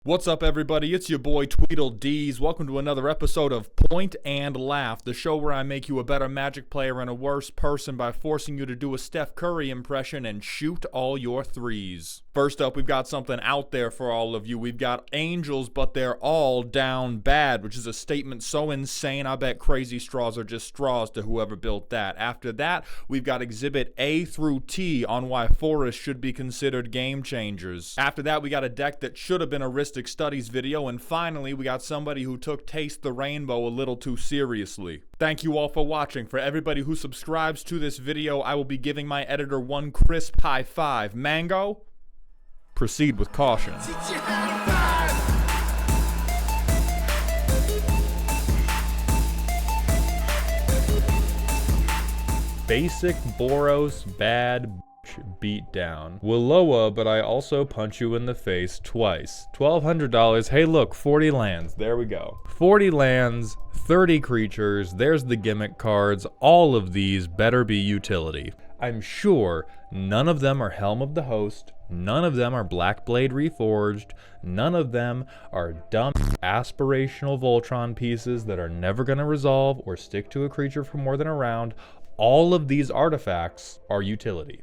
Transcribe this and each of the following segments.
What's up, everybody? It's your boy Tweedledees. Welcome to another episode of Point and Laugh, the show where I make you a better Magic player and a worse person by forcing you to do a Steph Curry impression and shoot all your threes. First up, we've got something out there for all of you. We've got Angels, but they're all down bad, which is a statement so insane I bet crazy straws are just straws to whoever built that. After that, we've got Exhibit A through T on why forests should be considered game changers. After that, we got a deck that should have been a Studies video, and finally we got somebody who took Taste the Rainbow a little too seriously. Thank you all for watching. For everybody who subscribes to this video, I will be giving my editor one crisp high five. Mango, proceed with caution. Basic Boros bad beat down. Willowa, but I also punch you in the face twice. $1,200. Hey look, 40 lands. There we go. 40 lands, 30 creatures. There's the gimmick cards. All of these better be utility. I'm sure none of them are Helm of the Host. None of them are Blackblade Reforged. None of them are dumb aspirational Voltron pieces that are never going to resolve or stick to a creature for more than a round. All of these artifacts are utility.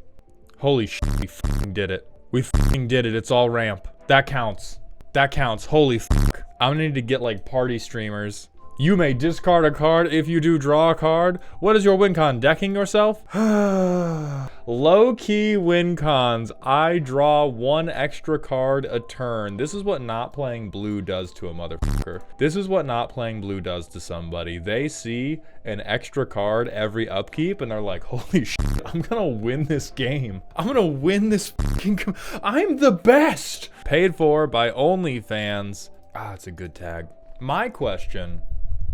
Holy shit, we f***ing did it. We f***ing did it. It's all ramp. That counts. That counts. Holy fuck. I'm gonna need to get like party streamers. You may discard a card if you do draw a card. What is your win con? Decking yourself? Low-key win cons. I draw one extra card a turn. This is what not playing blue does to a motherfucker. This is what not playing blue does to somebody. They see an extra card every upkeep and they're like, holy shit, I'm gonna win this game. I'm gonna win this fucking I'm the best! Paid for by OnlyFans. Ah, it's a good tag. My question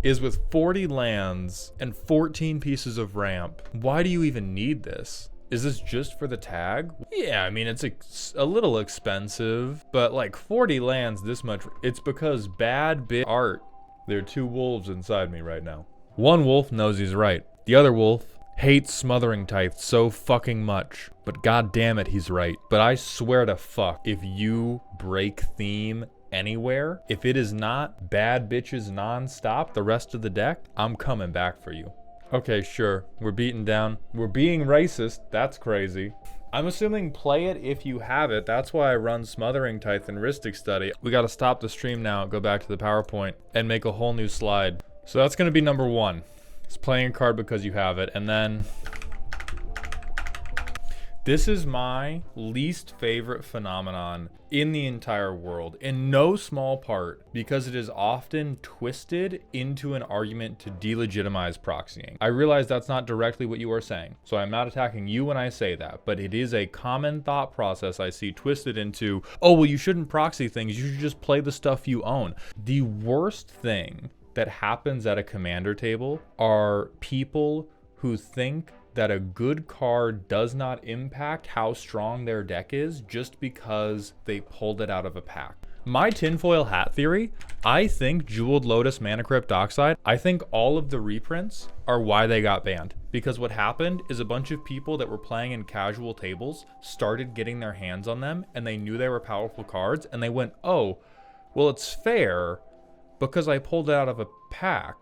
is, with 40 lands and 14 pieces of ramp, why do you even need this? Is this just for the tag? Yeah, I mean, it's a little expensive, but like 40 lands this much, it's because bad bit art. There are two wolves inside me right now. One wolf knows he's right. The other wolf hates Smothering Tithe so fucking much, but god damn it, he's right. But I swear to fuck, if you break theme anywhere, if it is not bad bitches non-stop the rest of the deck, I'm coming back for you. Okay, sure, we're beaten down. We're being racist. That's crazy. I'm assuming play it if you have it. That's why I run Smothering Tithe and Rhystic Study. We gotta stop the stream now, go back to the PowerPoint, and make a whole new slide. So that's gonna be number one. It's playing a card because you have it, and then this is my least favorite phenomenon in the entire world, in no small part because it is often twisted into an argument to delegitimize proxying. I realize that's not directly what you are saying, so I'm not attacking you when I say that, but it is a common thought process I see twisted into, oh, well, you shouldn't proxy things, you should just play the stuff you own. The worst thing that happens at a commander table are people who think that a good card does not impact how strong their deck is just because they pulled it out of a pack. My tinfoil hat theory, I think Jeweled Lotus Mana Crypt Dockside, I think all of the reprints are why they got banned. Because what happened is a bunch of people that were playing in casual tables started getting their hands on them and they knew they were powerful cards and they went, oh, well, it's fair because I pulled it out of a pack.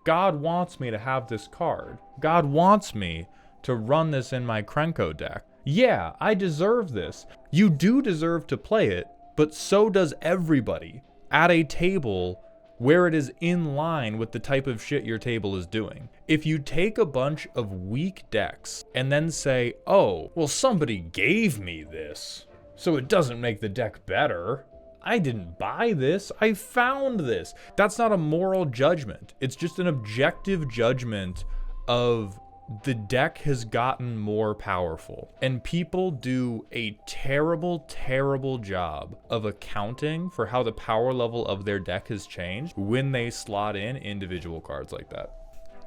God wants me to have this card. God wants me to run this in my Krenko deck. Yeah, I deserve this. You do deserve to play it, but so does everybody at a table where it is in line with the type of shit your table is doing. If you take a bunch of weak decks and then say, oh, well, somebody gave me this, so it doesn't make the deck better. I didn't buy this, I found this. That's not a moral judgment. It's just an objective judgment of the deck has gotten more powerful. And people do a terrible, terrible job of accounting for how the power level of their deck has changed when they slot in individual cards like that.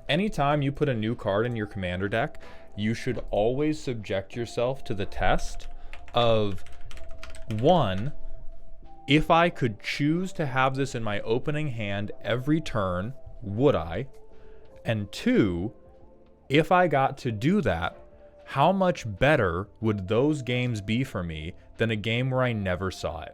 Anytime you put a new card in your commander deck, you should always subject yourself to the test of, one, if I could choose to have this in my opening hand every turn, would I? And two, if I got to do that, how much better would those games be for me than a game where I never saw it?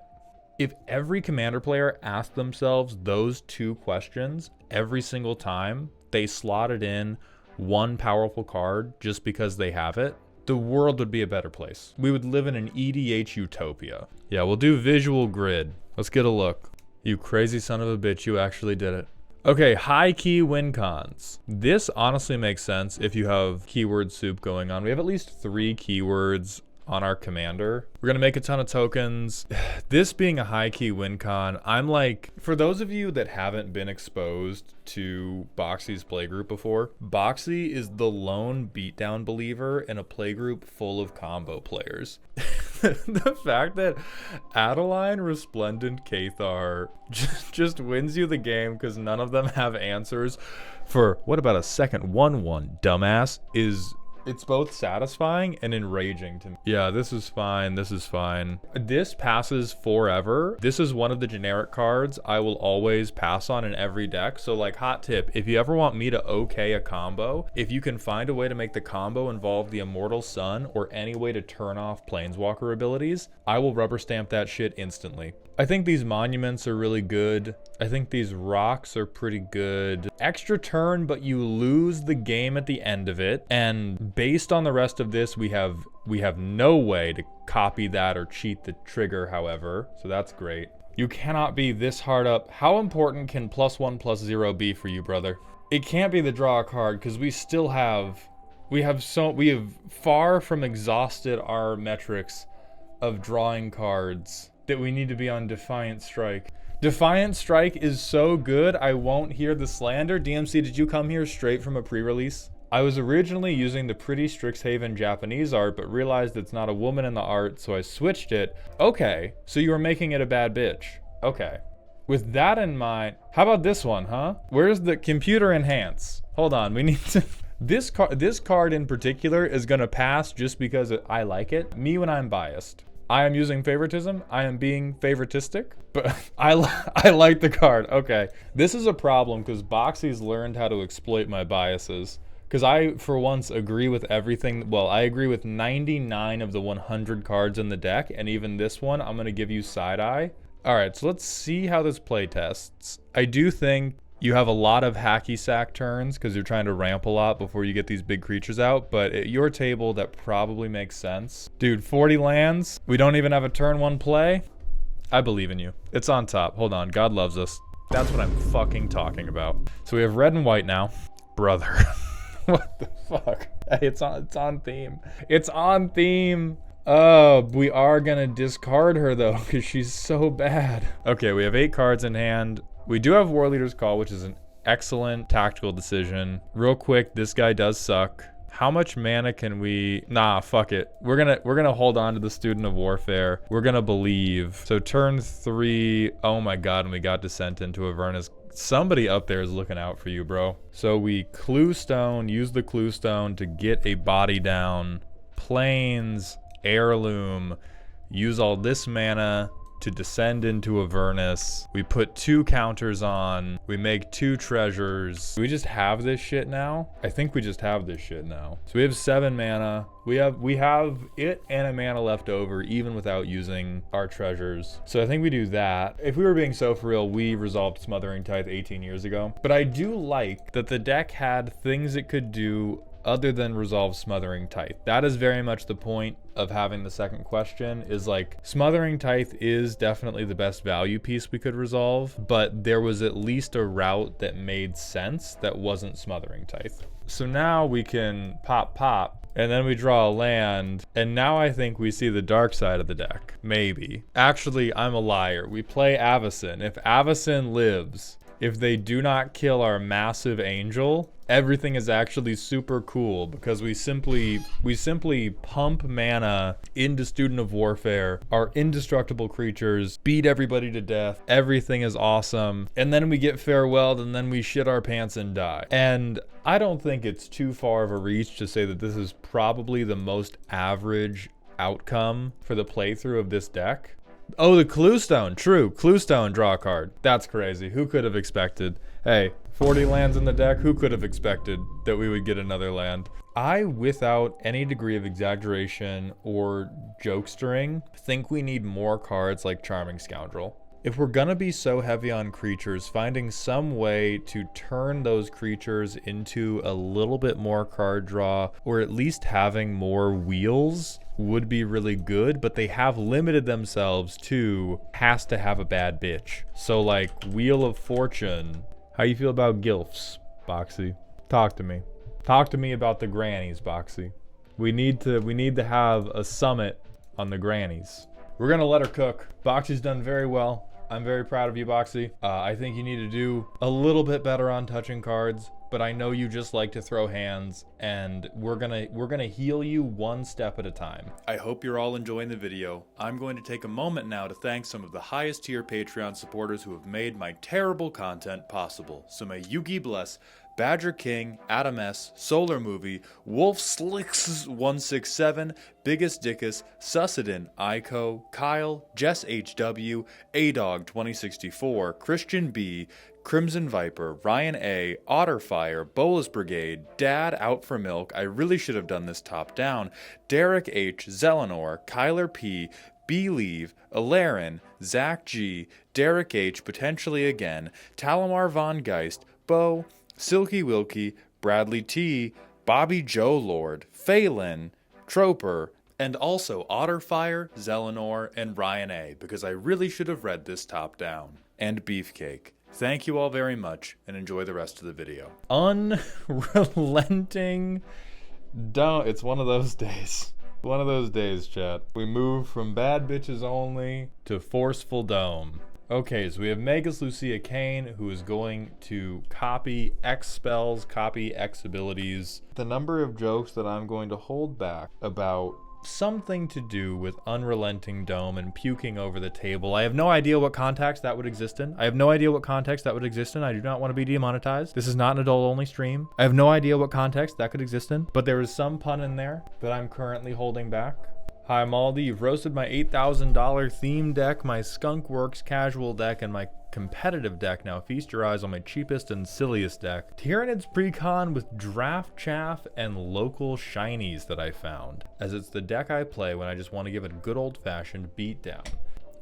If every commander player asked themselves those 2 questions every single time they slotted in one powerful card just because they have it, the world would be a better place. We would live in an EDH utopia. Yeah, we'll do visual grid. Let's get a look. You crazy son of a bitch, you actually did it. Okay, high key win cons. This honestly makes sense if you have keyword soup going on. We have at least 3 keywords on our commander. We're gonna make a ton of tokens. This being a high key win con, I'm like, for those of you that haven't been exposed to Boxy's playgroup before, Boxy is the lone beatdown believer in a playgroup full of combo players. The fact that Adeline, Resplendent, Cathar just wins you the game because none of them have answers for what about a second 1/1, dumbass, it's both satisfying and enraging to me. Yeah, this is fine. This is fine. This passes forever. This is one of the generic cards I will always pass on in every deck. So like, hot tip, if you ever want me to okay a combo, if you can find a way to make the combo involve the Immortal Sun or any way to turn off Planeswalker abilities, I will rubber stamp that shit instantly. I think these monuments are really good. I think these rocks are pretty good. Extra turn, but you lose the game at the end of it. And based on the rest of this, we have no way to copy that or cheat the trigger, however. So that's great. You cannot be this hard up. How important can +1/+0 be for you, brother? It can't be the draw a card because we have far from exhausted our metrics of drawing cards that we need to be on Defiant Strike. Defiant Strike is so good, I won't hear the slander. DMC, did you come here straight from a pre-release? I was originally using the pretty Strixhaven Japanese art, but realized it's not a woman in the art, so I switched it. Okay, so you were making it a bad bitch. Okay. With that in mind, how about this one, huh? Where's the computer enhance? Hold on, we need to... This card in particular is gonna pass just because I like it. Me when I'm biased. I am using favoritism. I am being favoritistic, but I like the card. Okay. This is a problem because Boxy's learned how to exploit my biases. Because I, for once, agree with everything. Well, I agree with 99 of the 100 cards in the deck, and even this one, I'm going to give you side eye. All right, so let's see how this play tests. I do think you have a lot of hacky sack turns because you're trying to ramp a lot before you get these big creatures out, but at your table, that probably makes sense. Dude, 40 lands. We don't even have a turn 1 play. I believe in you. It's on top. Hold on. God loves us. That's what I'm fucking talking about. So we have red and white now. Brother. What the fuck? Hey, it's on theme. It's on theme. Oh, we are gonna discard her though because she's so bad. Okay, we have 8 cards in hand. We do have War Leader's Call, which is an excellent tactical decision. Real quick, this guy does suck. How much mana can we... Nah, fuck it. We're gonna hold on to the Student of Warfare. We're gonna believe. So turn 3... Oh my god, and we got Descent into Avernus. Somebody up there is looking out for you, bro. So we Clue Stone, use the Clue Stone to get a body down. Plains, Heirloom, use all this mana to descend into Avernus. We put 2 counters on. We make 2 treasures. Do we just have this shit now? I think we just have this shit now. So we have 7 mana. We have it and a mana left over even without using our treasures. So I think we do that. If we were being so for real, we resolved Smothering Tithe 18 years ago. But I do like that the deck had things it could do other than resolve Smothering Tithe. That is very much the point of having the second question, is like, Smothering Tithe is definitely the best value piece we could resolve, but there was at least a route that made sense that wasn't Smothering Tithe. So now we can pop, and then we draw a land, and now I think we see the dark side of the deck. Maybe. Actually, I'm a liar. We play Avacyn. If Avacyn lives, if they do not kill our massive angel, everything is actually super cool because we simply pump mana into Student of Warfare, our indestructible creatures, beat everybody to death, everything is awesome, and then we get farewelled and then we shit our pants and die. And I don't think it's too far of a reach to say that this is probably the most average outcome for the playthrough of this deck. Oh, the Clue Stone. True. Clue Stone, draw a card. That's crazy. Who could have expected? Hey, 40 lands in the deck. Who could have expected that we would get another land? I, without any degree of exaggeration or jokestering, think we need more cards like Charming Scoundrel. If we're gonna be so heavy on creatures, finding some way to turn those creatures into a little bit more card draw, or at least having more wheels, would be really good, but they have limited themselves to has to have a bad bitch. So like Wheel of Fortune. How you feel about Gilfs, Boxy? Talk to me. Talk to me about the grannies, Boxy. We need to have a summit on the grannies. We're gonna let her cook. Boxy's done very well. I'm very proud of you, Boxy. I think you need to do a little bit better on touching cards, but I know you just like to throw hands, and we're gonna heal you one step at a time. I hope you're all enjoying the video. I'm going to take a moment now to thank some of the highest tier Patreon supporters who have made my terrible content possible. So may Yugi bless Badger King, Adam S, Solar Movie, Wolf Slicks 167, Biggest Dickus, Sussedin, Ico, Kyle, Jess HW, Adog 2064, Christian B, Crimson Viper, Ryan A, Otterfire, Bolus Brigade, Dad Out for Milk, I really should have done this top down, Derek H, Zelenor, Kyler P, Believe, Alarin, Zach G, Derek H, potentially again, Talamar Von Geist, Bo, Silky Wilkie, Bradley T, Bobby Joe Lord, Phelan, Troper, and also Otterfire, Zelenor, and Ryan A, because I really should have read this top down. And Beefcake. Thank you all very much, and enjoy the rest of the video. Unrelenting. It's one of those days. One of those days, chat. We move from bad bitches only to forceful dome. Okay, so we have Magus Lucia Kane, who is going to copy X spells, copy X abilities. The number of jokes that I'm going to hold back about something to do with Unrelenting Dome and puking over the table. I have no idea what context that would exist in. I do not want to be demonetized. This is not an adult-only stream. I have no idea what context that could exist in, but there is some pun in there that I'm currently holding back. Hi Maldi, you've roasted my $8,000 theme deck, my Skunk Works casual deck, and my competitive deck. Now feast your eyes on my cheapest and silliest deck, Tyranids Precon with Draft Chaff and local shinies that I found, as it's the deck I play when I just want to give it a good old-fashioned beatdown.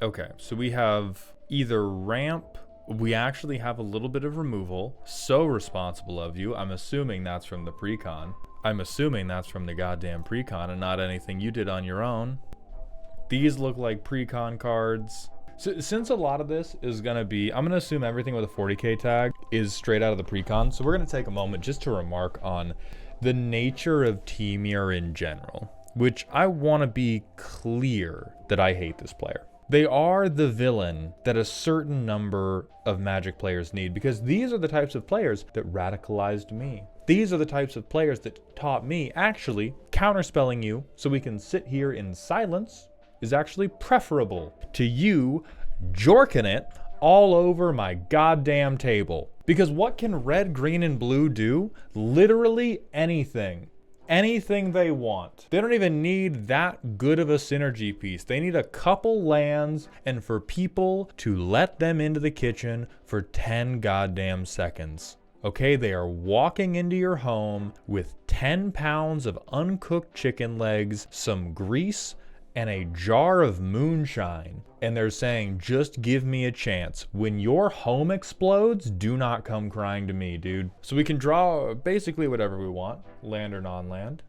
Okay, so we have either ramp, we actually have a little bit of removal, so responsible of you. I'm assuming that's from the Precon. I'm assuming that's from the goddamn Precon and not anything you did on your own. These look like Precon cards. So, since a lot of this is going to be, I'm going to assume everything with a 40k tag is straight out of the Precon. So we're going to take a moment just to remark on the nature of Temur in general, which I want to be clear that I hate this player. They are the villain that a certain number of Magic players need, because these are the types of players that radicalized me. These are the types of players that taught me actually counterspelling you so we can sit here in silence is actually preferable to you jorking it all over my goddamn table. Because what can red, green, and blue do? Literally anything. Anything they want. They don't even need that good of a synergy piece. They need a couple lands and for people to let them into the kitchen for 10 goddamn seconds. Okay, they are walking into your home with 10 pounds of uncooked chicken legs, some grease, and a jar of moonshine. And they're saying, just give me a chance. When your home explodes, do not come crying to me, dude. So we can draw basically whatever we want, land or non-land.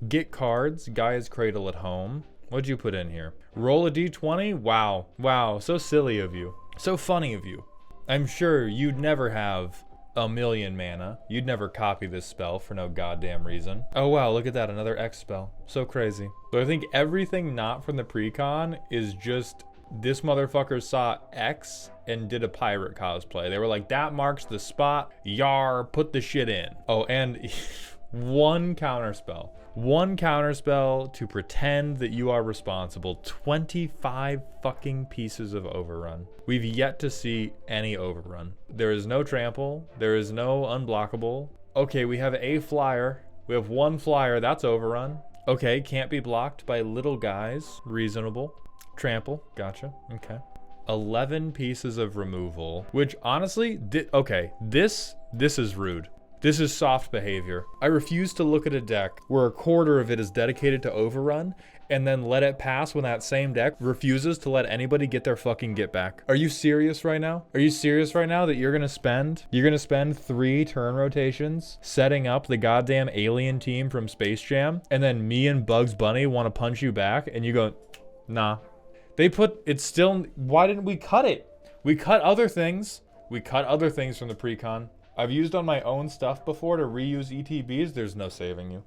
Get cards, Gaia's Cradle at home. What'd you put in here? Roll a d20? Wow. Wow, so silly of you. So funny of you. I'm sure you'd never have a million mana. You'd never copy this spell for no goddamn reason. Oh wow, look at that, another X spell. So crazy. So I think everything not from the Precon is just this motherfucker saw X and did a pirate cosplay. They were like, that marks the spot. Yar, put the shit in. Oh, and one counterspell. One counterspell to pretend that you are responsible. 25 fucking pieces of overrun. We've yet to see any overrun. There is no trample. There is no unblockable. Okay, we have a flyer. We have one flyer. That's overrun. Okay, can't be blocked by little guys. Reasonable. Trample. Gotcha. Okay. 11 pieces of removal, which honestly, okay, this is rude. This is soft behavior. I refuse to look at a deck where a quarter of it is dedicated to overrun and then let it pass when that same deck refuses to let anybody get their fucking get back. Are you serious right now? Are you serious right now that you're gonna spend 3 turn rotations setting up the goddamn alien team from Space Jam, and then me and Bugs Bunny want to punch you back and you go, nah. They put, it's still, why didn't we cut it? We cut other things. We cut other things from the pre-con. I've used on my own stuff before to reuse ETBs. There's no saving you.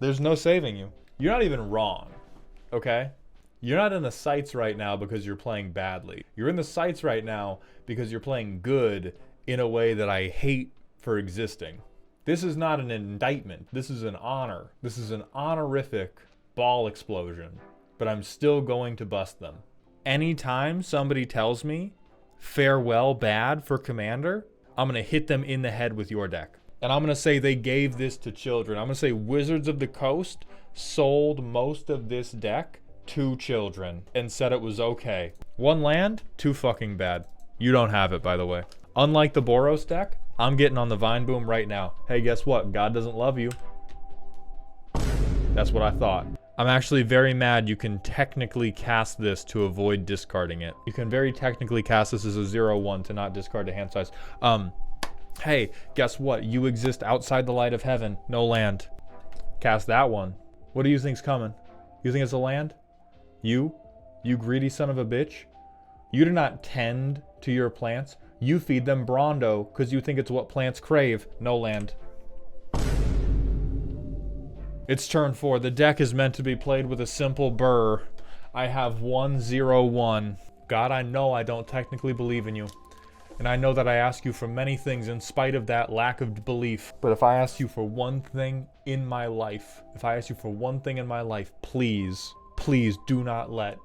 There's no saving you. You're not even wrong. Okay? You're not in the sights right now because you're playing badly. You're in the sights right now because you're playing good in a way that I hate for existing. This is not an indictment. This is an honor. This is an honorific ball explosion. But I'm still going to bust them. Anytime somebody tells me farewell bad for Commander, I'm going to hit them in the head with your deck. And I'm going to say they gave this to children. I'm going to say Wizards of the Coast sold most of this deck to children and said it was okay. 1 land, too fucking bad. You don't have it, by the way. Unlike the Boros deck, I'm getting on the Vine Boom right now. Hey, guess what? God doesn't love you. That's what I thought. I'm actually very mad you can technically cast this to avoid discarding it. You can very technically cast this as a 0/1 to not discard a hand size. Hey, guess what? You exist outside the light of heaven. No land. Cast that one. What do you think's coming? You think it's a land? You greedy son of a bitch? You do not tend to your plants. You feed them Brondo because you think it's what plants crave. No land. It's turn 4. The deck is meant to be played with a simple burr. I have 1/0/1. God, I know I don't technically believe in you. And I know that I ask you for many things in spite of that lack of belief. But if I ask you for one thing in my life, please, please do not let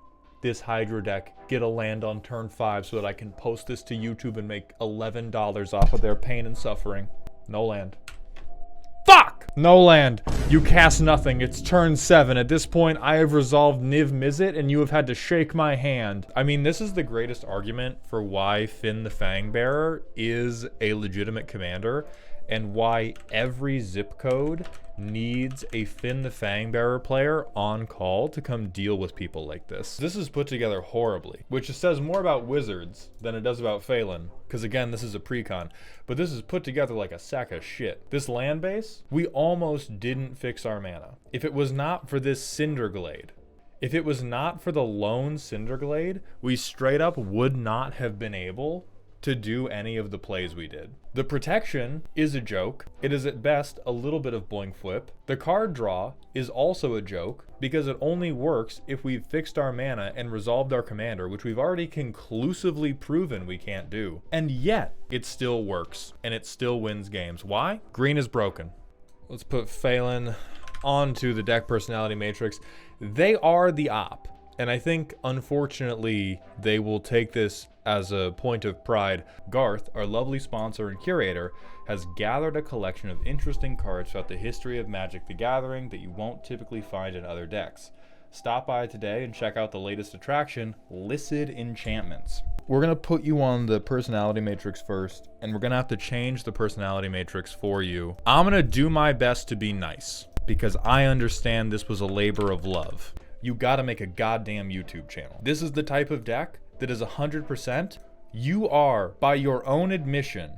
this Hydra deck get a land on turn 5 so that I can post this to YouTube and make $11 off of their pain and suffering. No land. Fuck! No land. You cast nothing. It's turn 7. At this point, I have resolved Niv Mizzet, and you have had to shake my hand. I mean, this is the greatest argument for why Finn the Fangbearer is a legitimate commander, and why every zip code needs a Finn the Fangbearer player on call to come deal with people like this. This is put together horribly, which says more about Wizards than it does about Phelan, because again, this is a pre-con, but this is put together like a sack of shit. This land base, we almost didn't fix our mana. If it was not for this Cinderglade, if it was not for the lone Cinderglade, we straight up would not have been able to do any of the plays we did. The protection is a joke. It is at best a little bit of Blink Flip. The card draw is also a joke because it only works if we've fixed our mana and resolved our commander, which we've already conclusively proven we can't do. And yet, it still works and it still wins games. Why? Green is broken. Let's put Phelan onto the deck personality matrix. They are the op. And I think, unfortunately, they will take this as a point of pride. Garth, our lovely sponsor and curator, has gathered a collection of interesting cards throughout the history of Magic the Gathering that you won't typically find in other decks. Stop by today and check out the latest attraction, Listed Enchantments. We're going to put you on the personality matrix first, and we're going to have to change the personality matrix for you. I'm going to do my best to be nice, because I understand this was a labor of love. You gotta make a goddamn YouTube channel. This is the type of deck that is 100%. You are, by your own admission,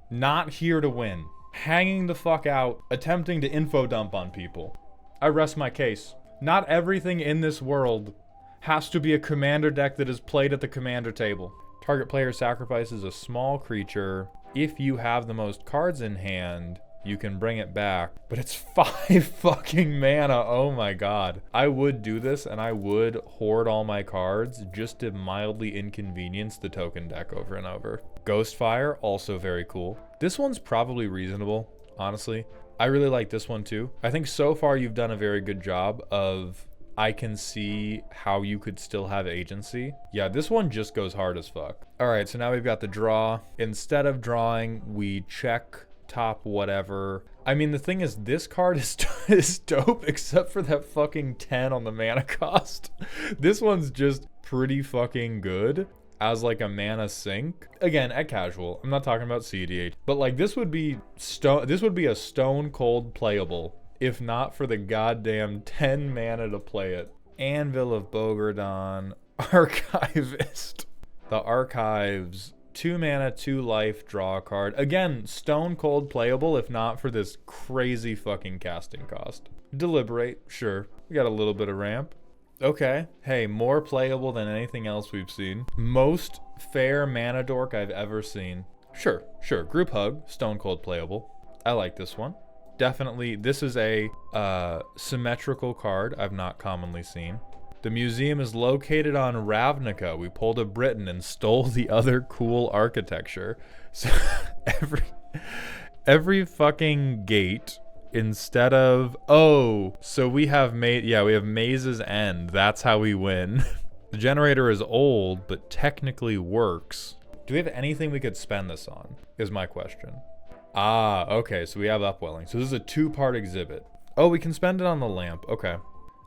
not here to win. Hanging the fuck out, attempting to info dump on people. I rest my case. Not everything in this world has to be a commander deck that is played at the commander table. Target player sacrifices a small creature. If you have the most cards in hand, you can bring it back, but it's 5 fucking mana. Oh my god. I would do this and I would hoard all my cards just to mildly inconvenience the token deck over and over. Ghostfire, also very cool. This one's probably reasonable, honestly. I really like this one too. I think so far you've done a very good job of, I can see how you could still have agency. Yeah, this one just goes hard as fuck. All right, so now we've got the draw. Instead of drawing, we check top whatever. I mean, the thing is, this card is dope except for that fucking 10 on the mana cost. This one's just pretty fucking good. as like a mana sink. Again, at casual. I'm not talking about CDH, but like this would be a stone cold playable if not for the goddamn 10 mana to play it. Anvil of Bogardon, Archivist. The Archives, 2 mana, 2 life, draw a card. Again, stone cold playable if not for this crazy fucking casting cost. Deliberate, sure. We got a little bit of ramp. Okay, hey, more playable than anything else we've seen. Most fair mana dork I've ever seen. Sure. Group Hug, stone cold playable. I like this one. Definitely, this is a symmetrical card I've not commonly seen. The museum is located on Ravnica. We pulled a Britain and stole the other cool architecture. So every fucking gate, instead of, oh, so we have Maze's End. That's how we win. The generator is old, but technically works. Do we have anything we could spend this on, is my question. Ah, okay, so we have Upwelling. So this is a 2-part exhibit. Oh, we can spend it on the lamp. Okay.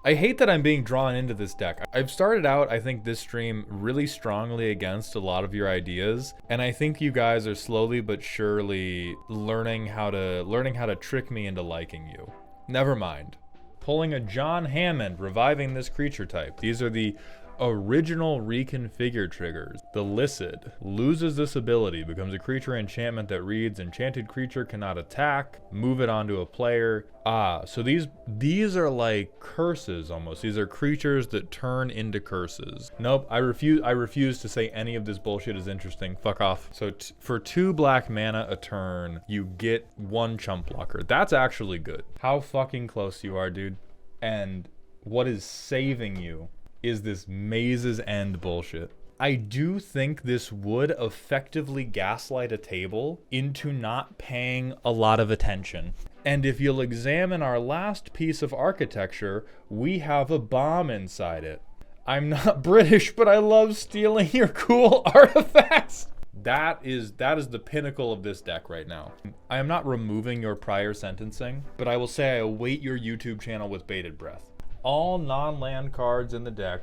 I hate that I'm being drawn into this deck. I've started out, I think, this stream really strongly against a lot of your ideas, and I think you guys are slowly but surely learning how to trick me into liking you. Never mind. Pulling a John Hammond, reviving this creature type. These are the original reconfigured triggers. The Licid loses this ability, becomes a creature enchantment that reads enchanted creature cannot attack, move it onto a player. So these are like curses almost. These are creatures that turn into curses. Nope, I refuse to say any of this bullshit is interesting. Fuck off. So for 2 black mana a turn, you get 1 chump blocker. That's actually good. How fucking close you are, dude. And what is saving you is this Maze's End bullshit. I do think this would effectively gaslight a table into not paying a lot of attention. And if you'll examine our last piece of architecture, we have a bomb inside it. I'm not British, but I love stealing your cool artifacts. That is the pinnacle of this deck right now. I am not removing your prior sentencing, but I will say I await your YouTube channel with bated breath. All non-land cards in the deck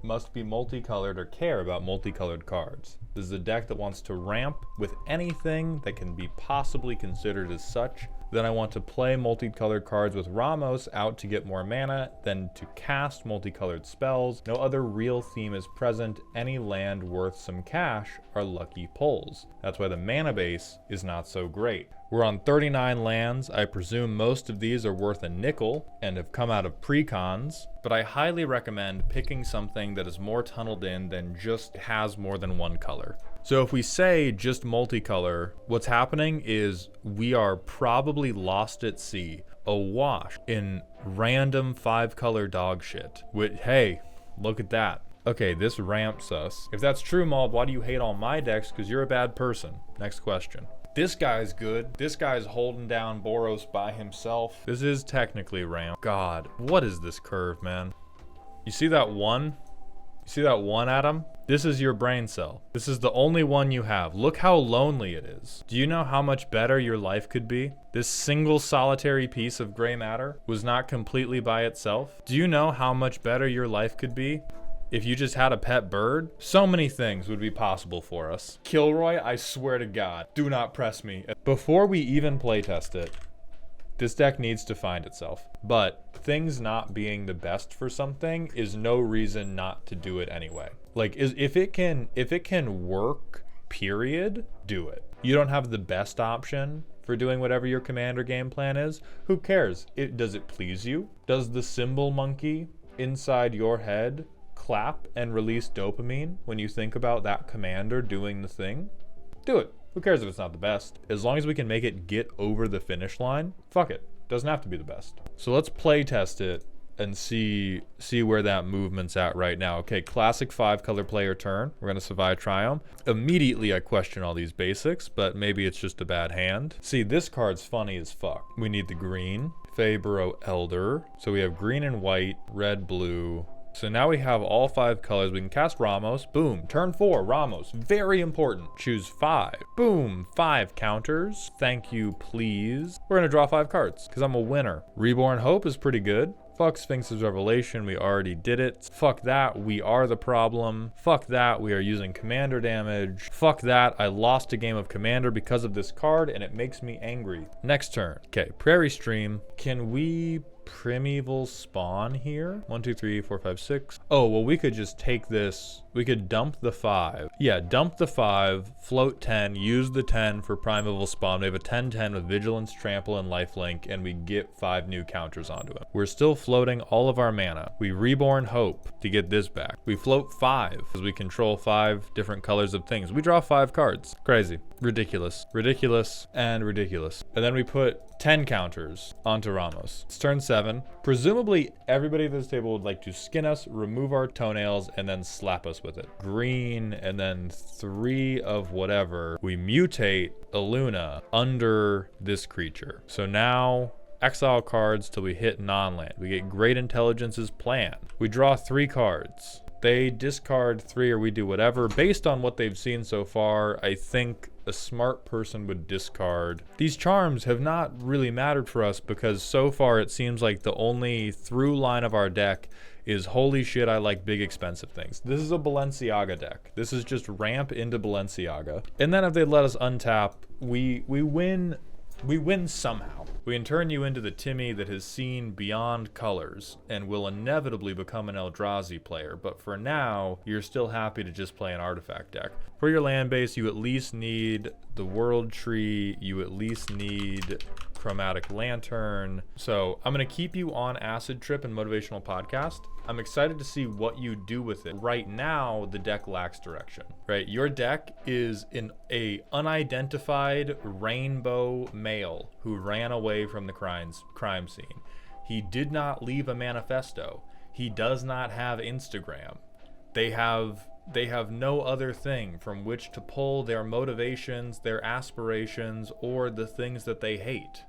must be multicolored or care about multicolored cards. This is a deck that wants to ramp with anything that can be possibly considered as such. Then I want to play multicolored cards with Ramos out to get more mana, then to cast multicolored spells. No other real theme is present. Any land worth some cash are lucky pulls. That's why the mana base is not so great. We're on 39 lands. I presume most of these are worth a nickel and have come out of precons, but I highly recommend picking something that is more tunneled in than just has more than 1 color. So if we say just multicolor, what's happening is we are probably lost at sea, awash in random 5-color dog shit. Hey, look at that. Okay, this ramps us. If that's true, Maul, why do you hate all my decks? Because you're a bad person. Next question. This guy's good. This guy's holding down Boros by himself. This is technically ramp. God, what is this curve, man? You see that 1? You see that 1, Adam? This is your brain cell. This is the only one you have. Look how lonely it is. Do you know how much better your life could be? This single solitary piece of gray matter was not completely by itself. Do you know how much better your life could be if you just had a pet bird? So many things would be possible for us. Kilroy, I swear to God, do not press me. Before we even playtest it, this deck needs to find itself. But things not being the best for something is no reason not to do it anyway. Like, if it can work, period, do it. You don't have the best option for doing whatever your commander game plan is. Who cares? Does it please you? Does the symbol monkey inside your head clap and release dopamine when you think about that commander doing the thing? Do it. Who cares if it's not the best? As long as we can make it get over the finish line, fuck it. Doesn't have to be the best. So let's play test it and see where that movement's at right now. Okay, classic 5-color player turn. We're gonna survive Triumph. Immediately I question all these basics, but maybe it's just a bad hand. See, this card's funny as fuck. We need the green. Fabro Elder. So we have green and white, red, blue. So now we have all 5 colors. We can cast Ramos. Boom. Turn 4, Ramos. Very important. Choose 5. Boom. 5 counters. Thank you, please. We're going to draw 5 cards because I'm a winner. Reborn Hope is pretty good. Fuck Sphinx's Revelation, we already did it. Fuck that, we are the problem. Fuck that, we are using commander damage. Fuck that, I lost a game of commander because of this card and it makes me angry. Next turn. Okay, Prairie Stream. Can we Primeval Spawn here? 1, 2, 3, 4, 5, 6. Oh, well, we could just take this. We could dump the 5. Yeah, dump the 5, float 10, use the 10 for Primeval Spawn. We have a 10-10 with Vigilance, Trample, and Lifelink, and we get 5 new counters onto him. We're still floating all of our mana. We Reborn Hope to get this back. We float 5 because we control 5 different colors of things. We draw 5 cards. Crazy. Ridiculous. Ridiculous and ridiculous. And then we put 10 counters onto Ramos. It's turn 7. Presumably, everybody at this table would like to skin us, remove our toenails, and then slap us with it. Green, and then 3 of whatever. We mutate a Luna under this creature. So now, exile cards till we hit non-land. We get Great Intelligence's Plan. We draw 3 cards. They discard 3 or we do whatever. Based on what they've seen so far, I think a smart person would discard. These charms have not really mattered for us because so far it seems like the only through line of our deck is holy shit, I like big expensive things. This is a Balenciaga deck. This is just ramp into Balenciaga. And then if they let us untap, we win somehow. We can turn you into the Timmy that has seen beyond colors and will inevitably become an Eldrazi player, but for now, you're still happy to just play an artifact deck. For your land base, you at least need the World Tree, you at least need Chromatic Lantern. So I'm going to keep you on Acid Trip and Motivational Podcast. I'm excited to see what you do with it. Right now, the deck lacks direction, right? Your deck is a unidentified rainbow male who ran away from the crime scene. He did not leave a manifesto. He does not have Instagram. They have no other thing from which to pull their motivations, their aspirations, or the things that they hate.